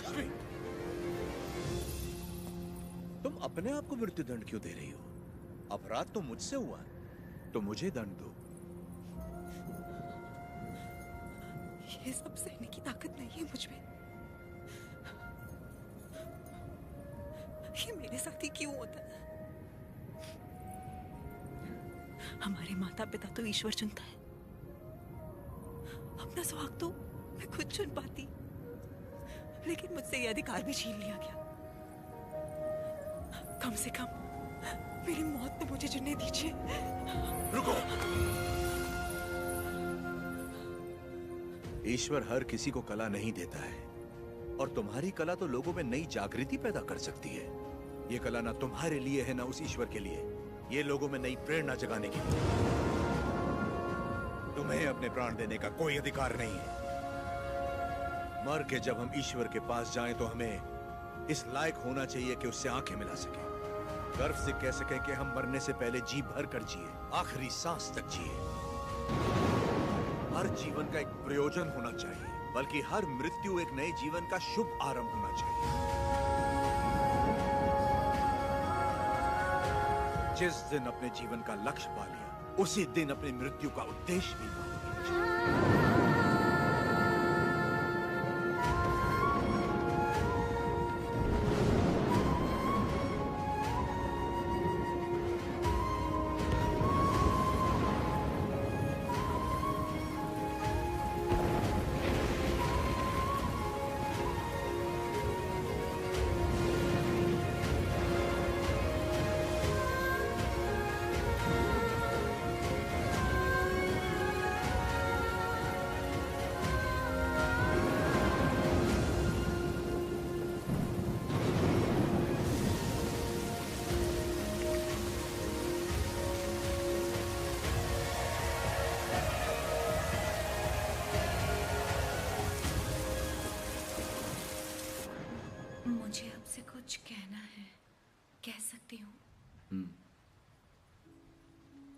लक्ष्मी, तुम अपने आप को मृत्युदंड क्यों दे रही हो? अपराध तो मुझसे हुआ, तो मुझे दंड दो। ये सब सहने की ताकत नहीं है मुझ में। ये मेरे साथ ही क्यों होता है? हमारे माता पिता तो ईश्वर चुनता है, अपना सुहाग तो मैं खुद चुन पाती, लेकिन मुझसे ये अधिकार भी छीन लिया गया। कम से कम मेरी मौत तो मुझे चुनने दीजिए। रुको। ईश्वर हर किसी को कला नहीं देता है, और तुम्हारी कला तो लोगों में नई जागृति पैदा कर सकती है। ये कला ना तुम्हारे लिए है, ना उस ईश्वर के लिए। ये लोगों में नई प्रेरणा जगाने के लिए। तुम्हें अपने प्राण देने का कोई अधिकार नहीं है। मर के जब हम ईश्वर के पास जाएं तो हमें इस लायक होना चाहिए कि उससे आंखें मिला सके, गर्व से कह सके कि हम मरने से पहले जी भर कर जिए, आखिरी सांस तक जिए। हर जीवन का एक प्रयोजन होना चाहिए, बल्कि हर मृत्यु एक नए जीवन का शुभ आरंभ होना चाहिए। जिस दिन अपने जीवन का लक्ष्य पा लिया, उसी दिन अपनी मृत्यु का उद्देश्य भी पा लिया। मुझे आपसे कुछ कहना है, कह सकती हूँ?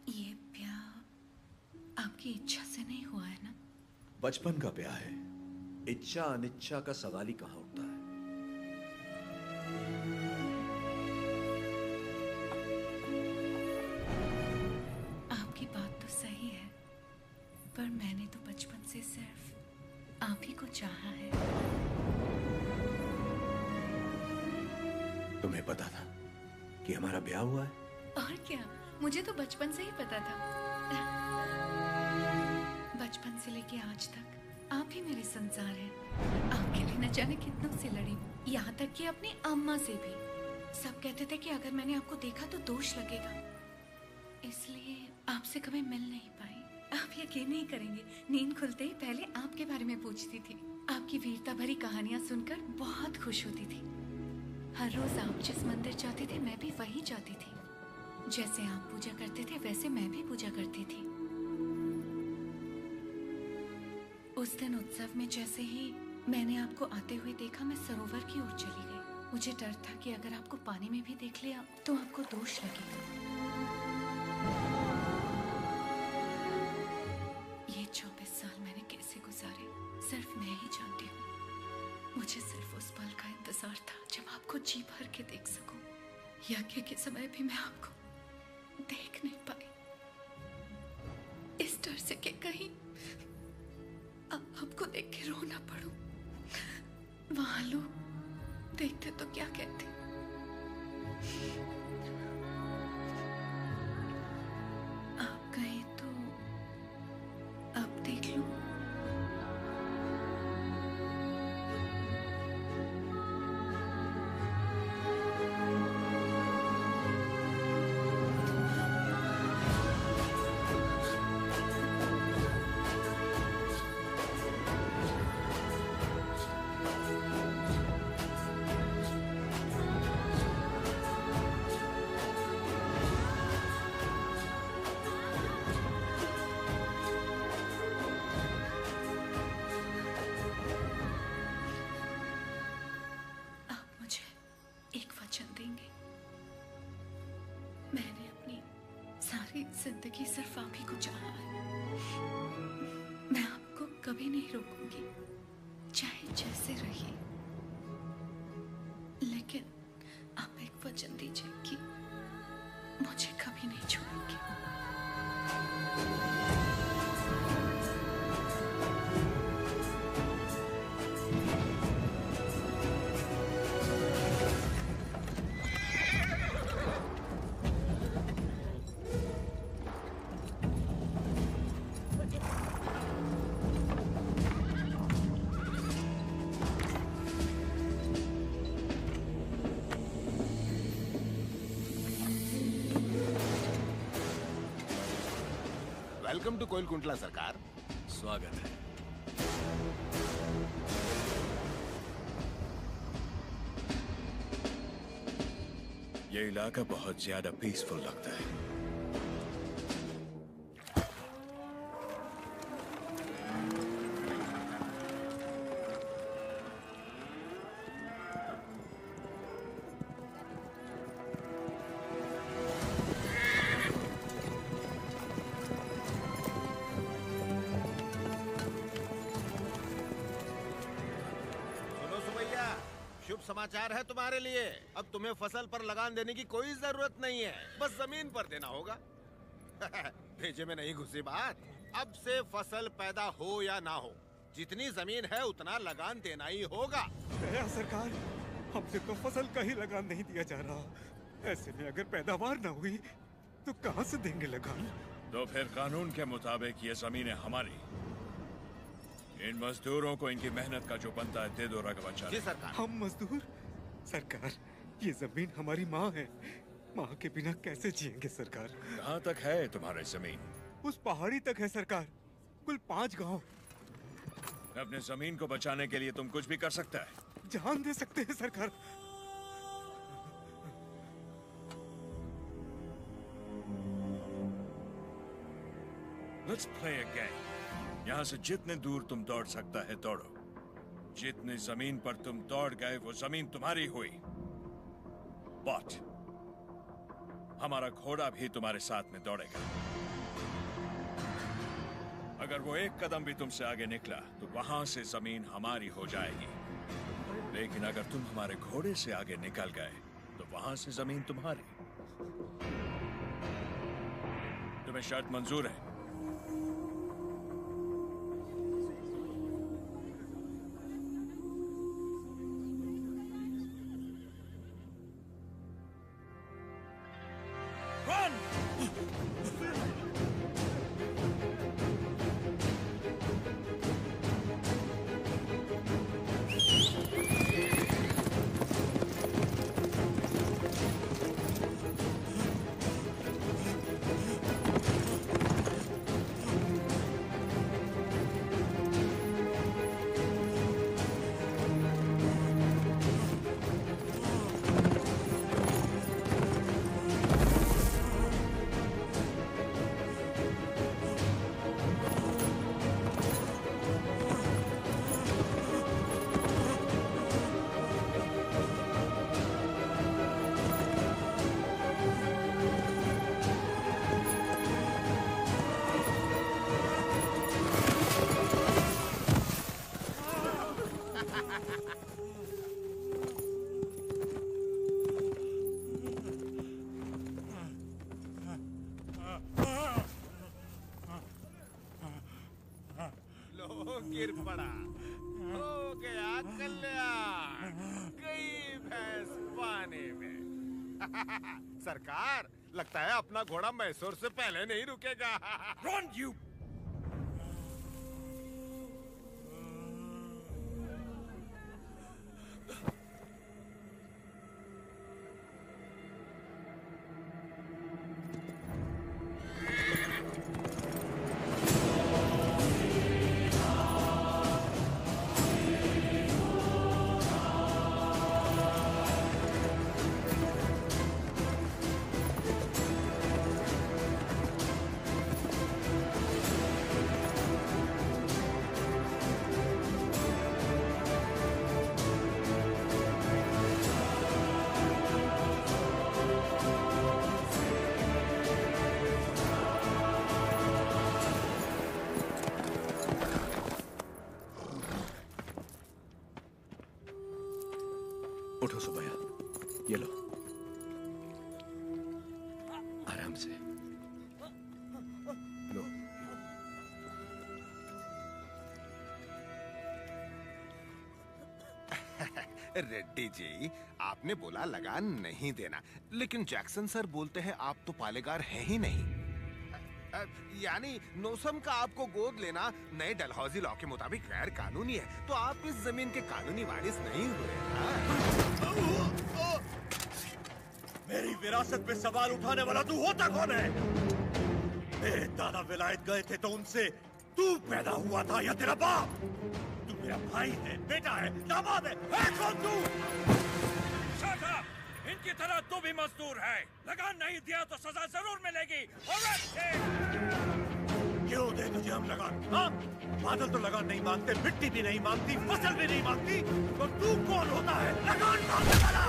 ये ब्याह आपकी इच्छा से नहीं हुआ है ना? बचपन का ब्याह है, इच्छा अनिच्छा का सवाल ही कहां उठता है। आपकी बात तो सही है, पर मैंने तो बचपन से सिर्फ आप ही को चाहा है। तुम्हें पता था कि हमारा ब्याह हुआ है? और क्या, मुझे तो बचपन से ही पता था। बचपन से लेके आज तक आप ही मेरे संसार हैं। आपके लिए न जाने कितनों से लड़ी, यहाँ तक कि अपनी अम्मा से भी। सब कहते थे कि अगर मैंने आपको देखा तो दोष लगेगा, इसलिए आपसे कभी मिल नहीं पाई। आप यकीन नहीं करेंगे, नींद खुलते ही पहले आपके बारे में पूछती थी। आपकी वीरता भरी कहानियां सुनकर बहुत खुश होती थी। हर रोज आप जिस मंदिर जाते थे मैं भी वही जाती थी। जैसे आप पूजा करते थे वैसे मैं भी पूजा करती थी। उस दिन उत्सव में जैसे ही मैंने आपको आते हुए देखा, मैं सरोवर की ओर चली गई। मुझे डर था कि अगर आपको पानी में भी देख लिया तो आपको दोष लगेगा। ये 24 साल मैंने कैसे गुजारे सिर्फ मैं ही जानती हूँ। मुझे सिर्फ उस पल का इंतजार था जब आपको जी भर के देख सकूं। यज्ञ के समय भी मैं आपको देख नहीं पाई, इस डर से कि कहीं आपको देख के रो ना पड़ूं। वहां लोग देखते तो क्या कहते। आप कहें तो अब देख लूं। जिंदगी सिर्फ आप ही को चाहा है। मैं आपको कभी नहीं रोकूंगी, चाहे जैसे रहिए। वचन दीजिए कि मुझे कभी नहीं छोड़ेंगे। वेलकम टू कोइलकुंटला सरकार। स्वागत है। ये इलाका बहुत ज्यादा पीसफुल लगता है। शुभ समाचार है तुम्हारे लिए। अब तुम्हें फसल पर लगान देने की कोई जरूरत नहीं है, बस जमीन पर देना होगा। भेजे में नहीं घुसी बात। अब से फसल पैदा हो या ना हो, जितनी जमीन है उतना लगान देना ही होगा। सरकार, हमसे तो फसल का ही लगान नहीं दिया जा रहा। ऐसे में अगर पैदावार ना हुई तो कहां से देंगे लगान? तो फिर कानून के मुताबिक ये जमीनें हमारी। इन मजदूरों को इनकी मेहनत का जो बनता है दे दो रघुवंश। जी सरकार। हम मजदूर? सरकार, ये जमीन हमारी माँ है। माँ के बिना कैसे जिएंगे सरकार? कहाँ तक है तुम्हारी जमीन? उस पहाड़ी तक है सरकार, कुल 5 गांव। अपने जमीन को बचाने के लिए तुम कुछ भी कर सकता है। जान दे सकते हैं सरकार। Let's play a game. यहाँ से जितने दूर तुम दौड़ सकता है दौड़ो। जितनी जमीन पर तुम दौड़ गए वो जमीन तुम्हारी हुई। बट हमारा घोड़ा भी तुम्हारे साथ में दौड़ेगा। अगर वो एक कदम भी तुमसे आगे निकला तो वहां से जमीन हमारी हो जाएगी। लेकिन अगर तुम हमारे घोड़े से आगे निकल गए तो वहां से जमीन तुम्हारी। तुम्हें शर्त मंजूर है? गिर पड़ा, हो गया कल्याण, गई भैंस पानी में। सरकार, लगता है अपना घोड़ा मैसूर से पहले नहीं रुकेगा। Run, you! हमसे। लो। रेड्डी जी, आपने बोला लगान नहीं देना, लेकिन जैक्सन सर बोलते हैं आप तो पालेगार हैं ही नहीं। यानी नोसम का आपको गोद लेना नए डलहौजी लॉ के मुताबिक गैर कानूनी है, तो आप इस जमीन के कानूनी वारिस नहीं हुए। मेरी विरासत पे सवाल उठाने वाला तू होता कौन है? मेरे दादा विलायत गए थे तो उनसे तू पैदा हुआ था या तेरा बाप? तू मेरा भाई है, बेटा है, दामाद है कौन तू? Shut up! इनकी तरह तू भी मजदूर है। लगान नहीं दिया तो सजा जरूर मिलेगी। क्यों दे तुझे हम लगान? हाँ? बादल तो लगान नहीं मांगते, मिट्टी भी नहीं मांगती, फसल भी नहीं मांगती, तो तू कौन होता है लगान मांगने वाला?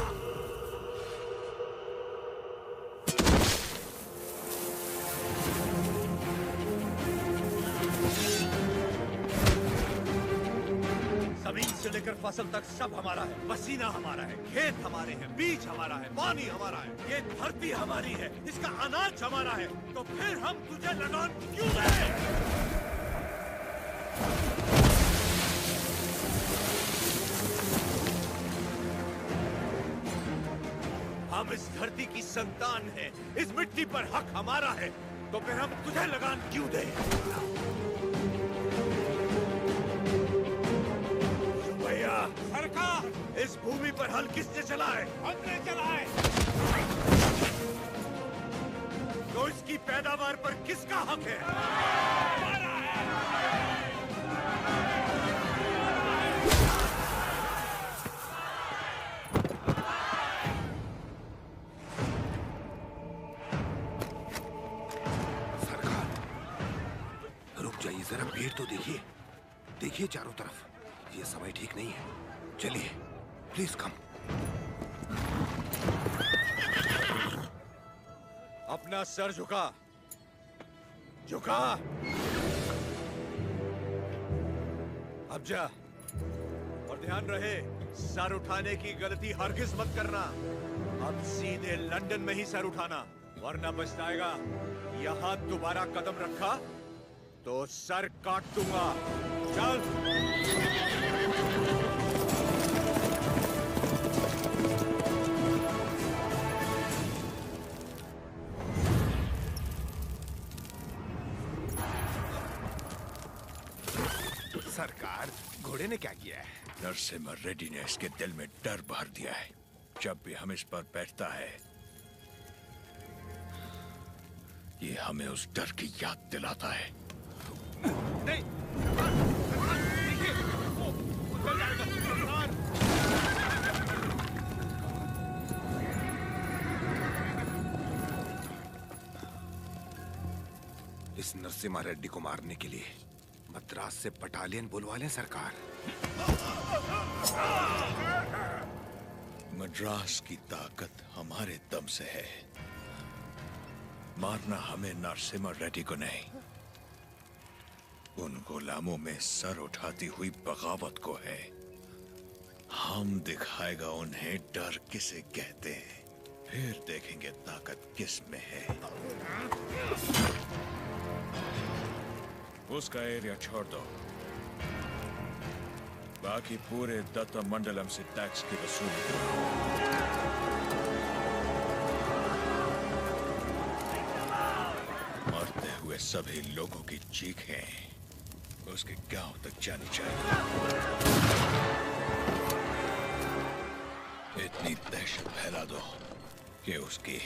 जमीन से लेकर फसल तक सब हमारा है, पसीना हमारा है, खेत हमारे हैं, बीज हमारा है, पानी हमारा है, ये धरती हमारी है, इसका अनाज हमारा है, तो फिर हम तुझे लगान क्यों दें? हम इस धरती की संतान हैं, इस मिट्टी पर हक हमारा है, तो फिर हम तुझे लगान क्यों दें? सरकार, इस भूमि पर हल किसने चलाए? हमने चलाए। तो इसकी पैदावार पर किसका हक है? हमारा है। सरकार, रुक जाइए जरा, भीड़ तो देखिए, देखिए चारों तरफ, ये समय ठीक नहीं है। चलिए, प्लीज कम। अपना सर झुका, झुका। अब जा, और ध्यान रहे, सर उठाने की गलती हरगिज मत करना। अब सीधे लंदन में ही सर उठाना, वरना पछताएगा। यहाँ दोबारा कदम रखा तो सर काट दूंगा। चल। सरकार, घोड़े ने क्या किया है? नरसिम्हा रेड्डी ने इसके दिल में डर भर दिया है। जब भी हम इस पर बैठता है, ये हमें उस डर की याद दिलाता है। नहीं, देखिए, वो उतर जाएगा, सरकार। इस नरसिम्हा रेड्डी को मारने के लिए मद्रास से बटालियन बुलवा लें सरकार। मद्रास की ताकत हमारे दम से है। मारना हमें नरसिम्हा रेड्डी को नहीं, उन गुलामों में सर उठाती हुई बगावत को है। हम दिखाएगा उन्हें डर किसे कहते हैं, फिर देखेंगे ताकत किस में है। उसका एरिया छोड़ दो, बाकी पूरे दत्ता मंडलम से टैक्स की वसूली करो। मरते हुए सभी लोगों की चीखें उसके गांव तक जानी चाहिए। इतनी दहशत फैला दो कि उसकी